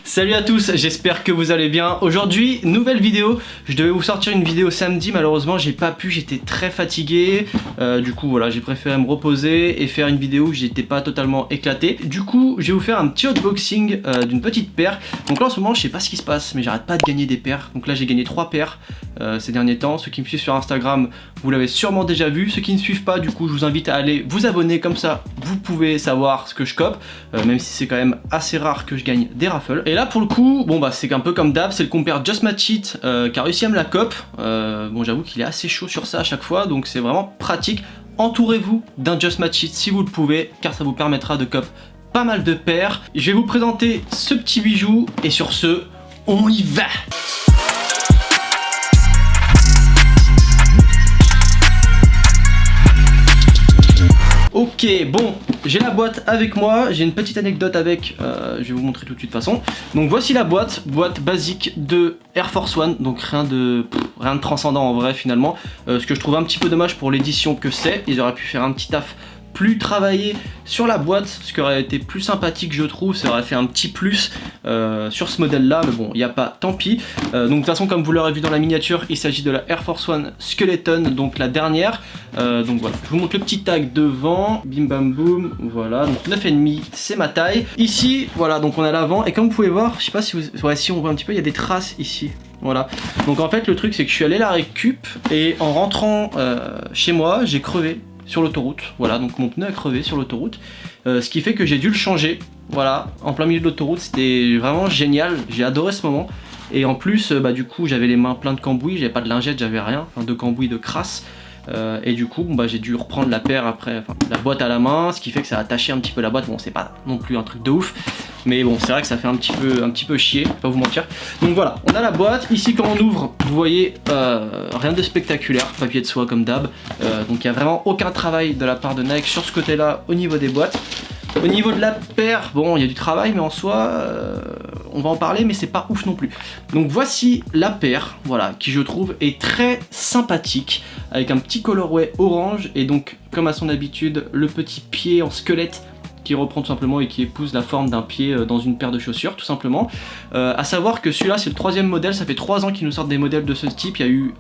Salut à tous, j'espère que vous allez bien. Aujourd'hui, nouvelle vidéo. Je devais vous sortir une vidéo samedi, malheureusement j'ai pas pu, j'étais très fatigué. Du coup voilà, j'ai préféré me reposer et faire une vidéo où j'étais pas totalement éclaté. Du coup, je vais vous faire un petit unboxing d'une petite paire. Donc là en ce moment, je sais pas ce qui se passe, mais j'arrête pas de gagner des paires. Donc là j'ai gagné 3 paires ces derniers temps. Ceux qui me suivent sur Instagram, vous l'avez sûrement déjà vu. Ceux qui ne suivent pas, du coup, je vous invite à aller vous abonner, comme ça vous pouvez savoir ce que je cope, même si c'est quand même assez rare que je gagne des raffles. Et là pour le coup, bon bah c'est un peu comme d'hab, c'est le compère Just Match It qui a réussi à me la cope. Bon, j'avoue qu'il est assez chaud sur ça à chaque fois, donc c'est vraiment pratique. Entourez-vous d'un Just Match It si vous le pouvez, car ça vous permettra de cope pas mal de paires. Je vais vous présenter ce petit bijou et sur ce, on y va. Ok, bon, j'ai la boîte avec moi, j'ai une petite anecdote avec, je vais vous montrer tout de suite de toute façon. Donc voici la boîte basique de Air Force One, donc rien de transcendant en vrai finalement. Ce que je trouve un petit peu dommage pour l'édition que c'est, ils auraient pu faire un petit taf plus travaillé sur la boîte, ce qui aurait été plus sympathique je trouve, ça aurait fait un petit plus sur ce modèle là, mais bon, il n'y a pas, tant pis. Donc de toute façon, comme vous l'aurez vu dans la miniature, il s'agit de la Air Force One Skeleton, donc la dernière. Donc voilà, je vous montre le petit tag devant, bim bam boum, voilà, donc 9,5 c'est ma taille. Ici, voilà, donc on a l'avant, et comme vous pouvez voir, je sais pas si vous, ouais, si on voit un petit peu, il y a des traces ici. Voilà, donc en fait le truc c'est que je suis allé la récup, et en rentrant chez moi, j'ai crevé sur l'autoroute, voilà, donc mon pneu a crevé sur l'autoroute, ce qui fait que j'ai dû le changer, voilà, en plein milieu de l'autoroute. C'était vraiment génial, j'ai adoré ce moment, et en plus, bah du coup, j'avais les mains pleines de cambouis, j'avais pas de lingette, j'avais rien, enfin de cambouis, de crasse, et du coup, bah j'ai dû reprendre la paire après, enfin la boîte à la main, ce qui fait que ça a attaché un petit peu la boîte. Bon, c'est pas non plus un truc de ouf, mais bon, c'est vrai que ça fait un petit peu chier, je vais pas vous mentir. Donc voilà, on a la boîte. Ici, quand on ouvre, vous voyez, rien de spectaculaire, papier de soie comme d'hab. Donc il n'y a vraiment aucun travail de la part de Nike sur ce côté-là au niveau des boîtes. Au niveau de la paire, bon, il y a du travail, mais en soi, on va en parler, mais c'est pas ouf non plus. Donc voici la paire, voilà, qui je trouve est très sympathique, avec un petit colorway orange, et donc, comme à son habitude, le petit pied en squelette qui reprend tout simplement et qui épouse la forme d'un pied dans une paire de chaussures, tout simplement. À savoir que celui-là c'est le 3e modèle, ça fait 3 ans qu'ils nous sortent des modèles de ce type. Il y a eu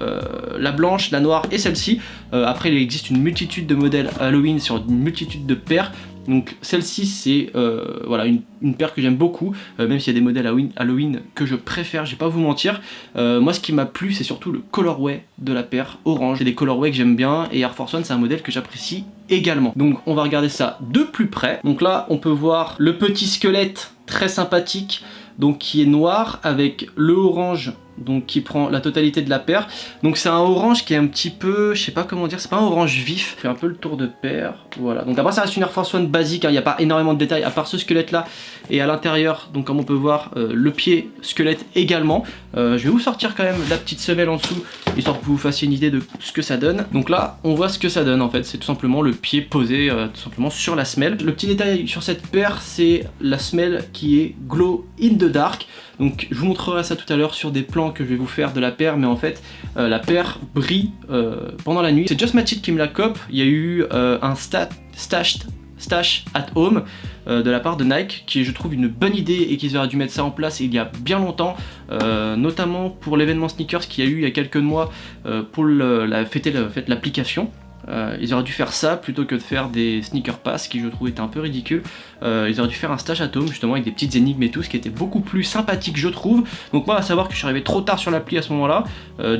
la blanche, la noire et celle-ci. Après il existe une multitude de modèles Halloween sur une multitude de paires. Donc celle-ci c'est voilà, une paire que j'aime beaucoup, même s'il y a des modèles Halloween que je préfère, je vais pas vous mentir. Moi ce qui m'a plu c'est surtout le colorway de la paire orange, c'est des colorways que j'aime bien, et Air Force One c'est un modèle que j'apprécie également. Donc on va regarder ça de plus près. Donc là on peut voir le petit squelette très sympathique, donc qui est noir avec le orange, donc qui prend la totalité de la paire. Donc c'est un orange qui est un petit peu, je sais pas comment dire, c'est pas un orange vif, fait un peu le tour de paire, voilà. Donc après ça reste une Air Force One basique, hein, il n'y a pas énormément de détails à part ce squelette là, et à l'intérieur, donc comme on peut voir, le pied squelette également. Je vais vous sortir quand même la petite semelle en dessous, histoire que vous fassiez une idée de ce que ça donne. Donc là on voit ce que ça donne en fait, c'est tout simplement le pied posé tout simplement sur la semelle. Le petit détail sur cette paire, c'est la semelle qui est glow in the dark. Donc je vous montrerai ça tout à l'heure sur des plans que je vais vous faire de la paire, mais en fait la paire brille pendant la nuit. C'est Just Match It qui me la cope. Il y a eu un stash at home de la part de Nike, qui je trouve une bonne idée, et qu'ils auraient dû mettre ça en place il y a bien longtemps, notamment pour l'événement sneakers qu'il y a eu il y a quelques mois pour fêter l'application. Ils auraient dû faire ça plutôt que de faire des sneaker pass qui je trouve étaient un peu ridicules. Ils auraient dû faire un stash atome justement avec des petites énigmes et tout, ce qui était beaucoup plus sympathique je trouve. Donc moi à savoir que je suis arrivé trop tard sur l'appli à ce moment là,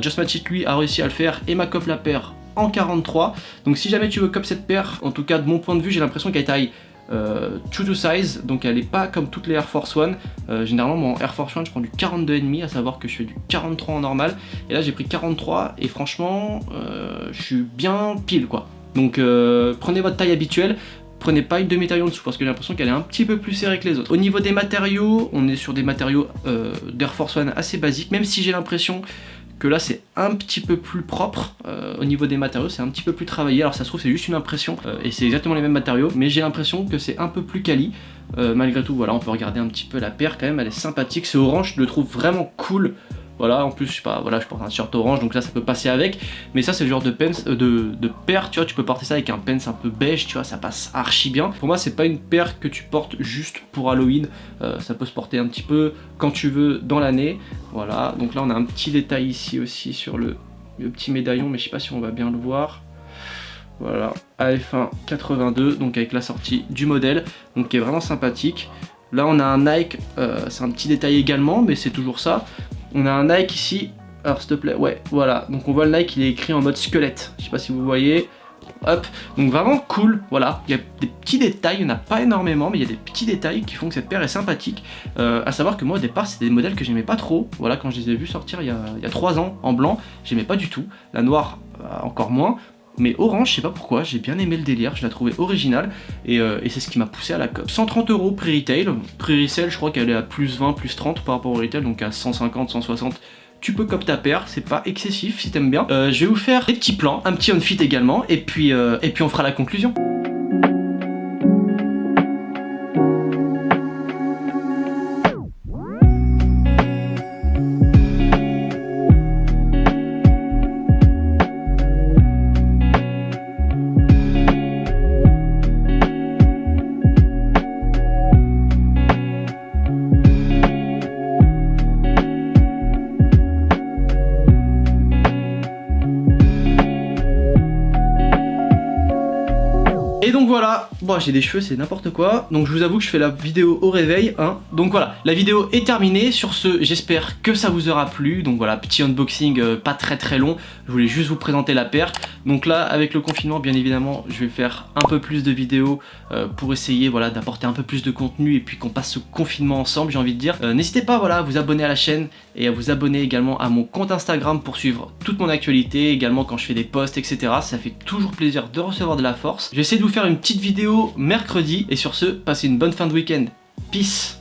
Just Match It lui a réussi à le faire et m'a cope la paire en 43. Donc si jamais tu veux cop cette paire, en tout cas de mon point de vue j'ai l'impression qu'elle taille true to size, donc elle est pas comme toutes les Air Force One. Généralement mon Air Force One je prends du 42,5, à savoir que je fais du 43 en normal, et là j'ai pris 43 et franchement je suis bien pile quoi. Donc prenez votre taille habituelle, prenez pas une demi-taille en dessous parce que j'ai l'impression qu'elle est un petit peu plus serrée que les autres. Au niveau des matériaux, on est sur des matériaux d'Air Force One assez basiques, même si j'ai l'impression que là c'est un petit peu plus propre au niveau des matériaux, c'est un petit peu plus travaillé. Alors ça se trouve c'est juste une impression et c'est exactement les mêmes matériaux, mais j'ai l'impression que c'est un peu plus quali. Malgré tout, voilà, on peut regarder un petit peu la paire quand même, elle est sympathique. Ce orange, je le trouve vraiment cool. Voilà, en plus, je sais pas, voilà, je porte un shirt orange, donc là ça peut passer avec. Mais ça, c'est le genre de paire, tu vois, tu peux porter ça avec un pants un peu beige, tu vois, ça passe archi bien. Pour moi, c'est pas une paire que tu portes juste pour Halloween. Ça peut se porter un petit peu quand tu veux dans l'année. Voilà, donc là, on a un petit détail ici aussi sur le petit médaillon, mais je sais pas si on va bien le voir. Voilà, AF1 82, donc avec la sortie du modèle, donc qui est vraiment sympathique. Là, on a un Nike, c'est un petit détail également, mais c'est toujours ça. On a un Nike ici, alors s'il te plaît, ouais, voilà. Donc on voit le Nike, il est écrit en mode squelette. Je sais pas si vous voyez. Hop, donc vraiment cool, voilà. Il y a des petits détails, il n'y en a pas énormément, mais il y a des petits détails qui font que cette paire est sympathique. À savoir que moi au départ, c'était des modèles que j'aimais pas trop. Voilà, quand je les ai vus sortir il y a 3 ans en blanc, j'aimais pas du tout. La noire, encore moins. Mais orange, je sais pas pourquoi, j'ai bien aimé le délire, je la trouvais originale et c'est ce qui m'a poussé à la cote. 130 € prix retail, prix resell je crois qu'elle est à plus 20, plus 30 par rapport au retail, donc à 150, 160. Tu peux cop ta paire, c'est pas excessif si t'aimes bien. Je vais vous faire des petits plans, un petit on-fit également, et puis on fera la conclusion. Et donc voilà, bon j'ai des cheveux c'est n'importe quoi, donc je vous avoue que je fais la vidéo au réveil, hein. Donc voilà, la vidéo est terminée, sur ce j'espère que ça vous aura plu, donc voilà, petit unboxing pas très long, je voulais juste vous présenter la paire. Donc là avec le confinement bien évidemment je vais faire un peu plus de vidéos pour essayer voilà, d'apporter un peu plus de contenu et puis qu'on passe ce confinement ensemble j'ai envie de dire. N'hésitez pas voilà, à vous abonner à la chaîne et à vous abonner également à mon compte Instagram pour suivre toute mon actualité, également quand je fais des posts etc. Ça fait toujours plaisir de recevoir de la force. Je vais essayer de vous faire une petite vidéo mercredi et sur ce, passez une bonne fin de week-end. Peace.